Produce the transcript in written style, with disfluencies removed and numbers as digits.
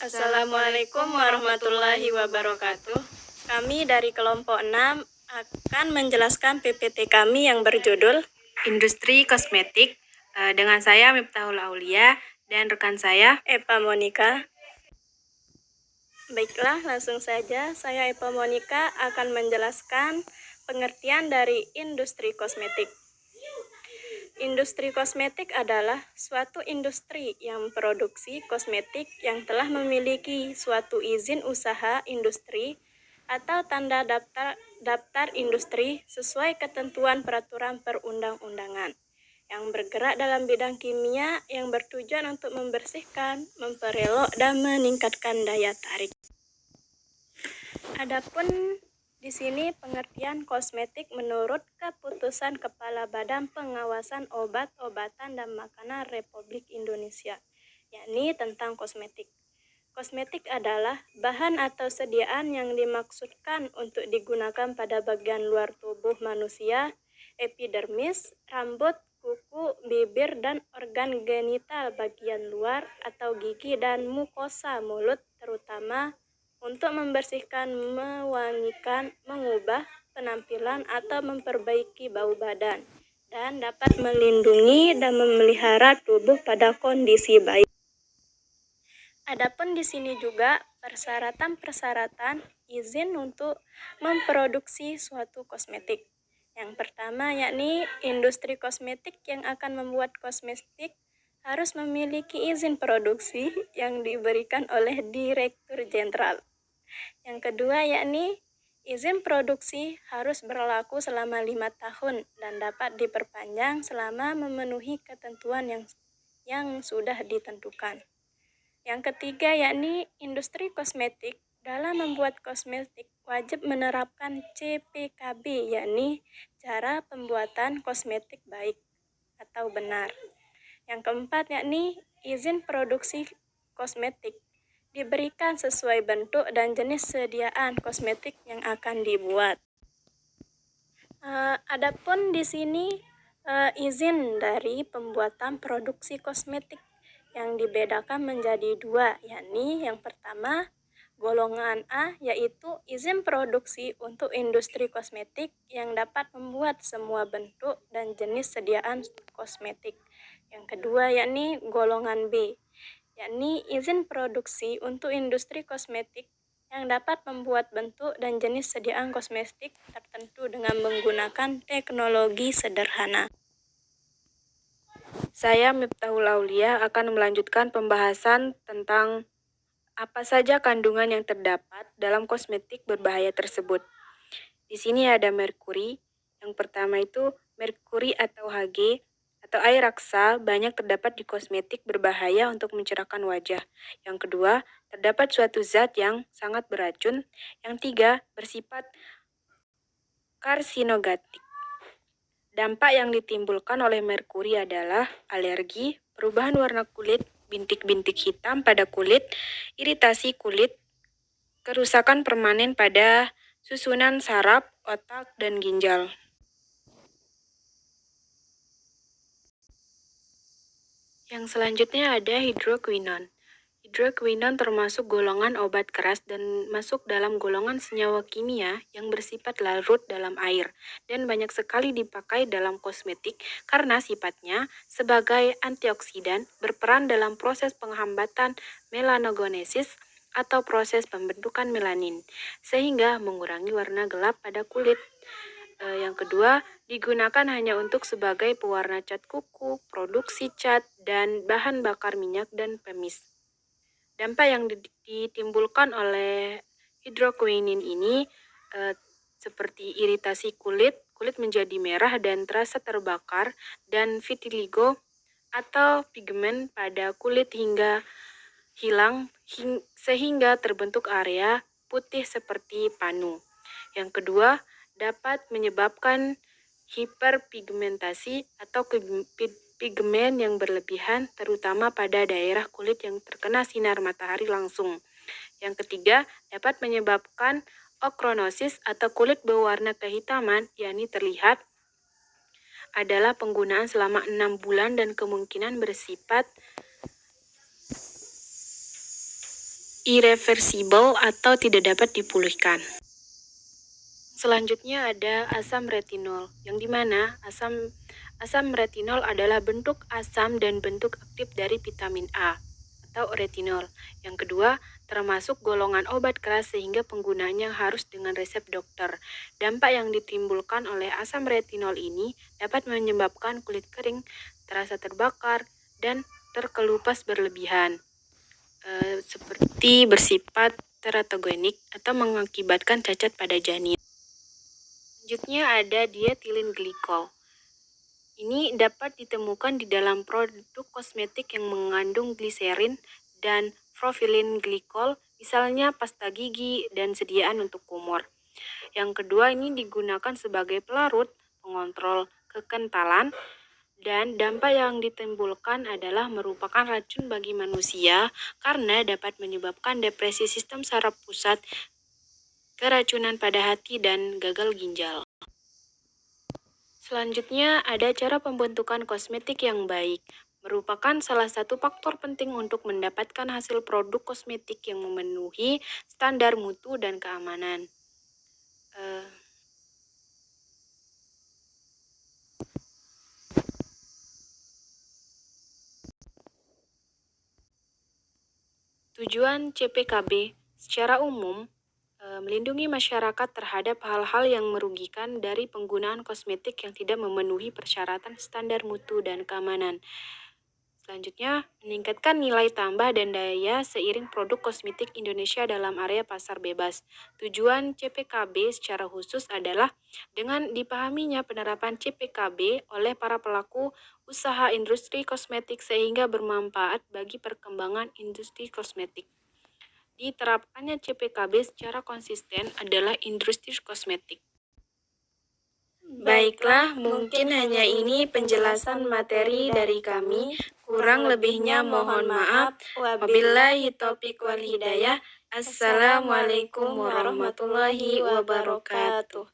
Assalamualaikum warahmatullahi wabarakatuh. Kami dari kelompok 6 akan menjelaskan PPT kami yang berjudul Industri Kosmetik dengan saya Miftahul Aulia dan rekan saya Epa Monika. Baiklah, langsung saja saya Epa Monika akan menjelaskan pengertian dari industri kosmetik. Industri kosmetik adalah suatu industri yang memproduksi kosmetik yang telah memiliki suatu izin usaha industri atau tanda daftar industri sesuai ketentuan peraturan perundang-undangan yang bergerak dalam bidang kimia yang bertujuan untuk membersihkan, memperelok, dan meningkatkan daya tarik. Adapun di sini pengertian kosmetik menurut keputusan Kepala Badan Pengawasan Obat-obatan dan Makanan Republik Indonesia, yakni tentang kosmetik. Kosmetik adalah bahan atau sediaan yang dimaksudkan untuk digunakan pada bagian luar tubuh manusia, epidermis, rambut, kuku, bibir, dan organ genital bagian luar atau gigi dan mukosa mulut, terutama untuk membersihkan, mewangikan, mengubah penampilan atau memperbaiki bau badan, dan dapat melindungi dan memelihara tubuh pada kondisi baik. Adapun di sini juga persyaratan-persyaratan izin untuk memproduksi suatu kosmetik. Yang pertama yakni industri kosmetik yang akan membuat kosmetik harus memiliki izin produksi yang diberikan oleh Direktur Jenderal. Yang kedua yakni izin produksi harus berlaku selama 5 tahun dan dapat diperpanjang selama memenuhi ketentuan yang sudah ditentukan. Yang ketiga yakni industri kosmetik dalam membuat kosmetik wajib menerapkan CPKB, yakni cara pembuatan kosmetik baik atau benar. Yang keempat yakni izin produksi kosmetik diberikan sesuai bentuk dan jenis sediaan kosmetik yang akan dibuat. Adapun di sini izin dari pembuatan produksi kosmetik yang dibedakan menjadi dua, yakni yang pertama golongan A yaitu izin produksi untuk industri kosmetik yang dapat membuat semua bentuk dan jenis sediaan kosmetik. Yang kedua yakni golongan B, yakni izin produksi untuk industri kosmetik yang dapat membuat bentuk dan jenis sediaan kosmetik tertentu dengan menggunakan teknologi sederhana. saya Miftahul Aulia akan melanjutkan pembahasan tentang apa saja kandungan yang terdapat dalam kosmetik berbahaya tersebut. Di sini ada merkuri. Yang pertama itu merkuri atau Hg atau air raksa banyak terdapat di kosmetik berbahaya untuk mencerahkan wajah. Yang kedua, terdapat suatu zat yang sangat beracun. Yang tiga, bersifat karsinogenik. Dampak yang ditimbulkan oleh merkuri adalah alergi, perubahan warna kulit, bintik-bintik hitam pada kulit, iritasi kulit, kerusakan permanen pada susunan saraf, otak, dan ginjal. Yang selanjutnya ada hidroquinon. Hidroquinon termasuk golongan obat keras dan masuk dalam golongan senyawa kimia yang bersifat larut dalam air dan banyak sekali dipakai dalam kosmetik karena sifatnya sebagai antioksidan berperan dalam proses penghambatan melanogenesis atau proses pembentukan melanin sehingga mengurangi warna gelap pada kulit. Yang kedua, digunakan hanya untuk sebagai pewarna cat kuku, produksi cat, dan bahan bakar minyak dan pemis. Dampak yang ditimbulkan oleh hidroquinoin ini seperti iritasi kulit menjadi merah dan terasa terbakar, dan vitiligo atau pigmen pada kulit hingga hilang sehingga terbentuk area putih seperti panu. Yang kedua, dapat menyebabkan hiperpigmentasi atau pigmen yang berlebihan terutama pada daerah kulit yang terkena sinar matahari langsung. Yang ketiga, dapat menyebabkan ochronosis atau kulit berwarna kehitaman, yakni terlihat adalah penggunaan selama 6 bulan dan kemungkinan bersifat irreversible atau tidak dapat dipulihkan. Selanjutnya ada asam retinol, yang dimana asam retinol adalah bentuk asam dan bentuk aktif dari vitamin A atau retinol. Yang kedua, termasuk golongan obat keras sehingga penggunaannya harus dengan resep dokter. Dampak yang ditimbulkan oleh asam retinol ini dapat menyebabkan kulit kering, terasa terbakar, dan terkelupas berlebihan, seperti bersifat teratogenik atau mengakibatkan cacat pada janin. Selanjutnya ada diethylene glycol. Ini dapat ditemukan di dalam produk kosmetik yang mengandung gliserin dan propylene glycol, misalnya pasta gigi dan sediaan untuk kumur. Yang kedua, ini digunakan sebagai pelarut, pengontrol kekentalan, dan dampak yang ditimbulkan adalah merupakan racun bagi manusia karena dapat menyebabkan depresi sistem saraf pusat, keracunan pada hati, dan gagal ginjal. Selanjutnya ada cara pembentukan kosmetik yang baik. Merupakan salah satu faktor penting untuk mendapatkan hasil produk kosmetik yang memenuhi standar mutu dan keamanan. Tujuan CPKB secara umum melindungi masyarakat terhadap hal-hal yang merugikan dari penggunaan kosmetik yang tidak memenuhi persyaratan standar mutu dan keamanan. Selanjutnya, meningkatkan nilai tambah dan daya seiring produk kosmetik Indonesia dalam area pasar bebas. Tujuan CPKB secara khusus adalah dengan dipahaminya penerapan CPKB oleh para pelaku usaha industri kosmetik sehingga bermanfaat bagi perkembangan industri kosmetik. Diterapkannya CPKB secara konsisten adalah industri kosmetik. Baiklah, mungkin hanya ini penjelasan materi dari kami. Kurang lebihnya mohon maaf. Wabillahi taufiq wal hidayah. Assalamualaikum warahmatullahi wabarakatuh.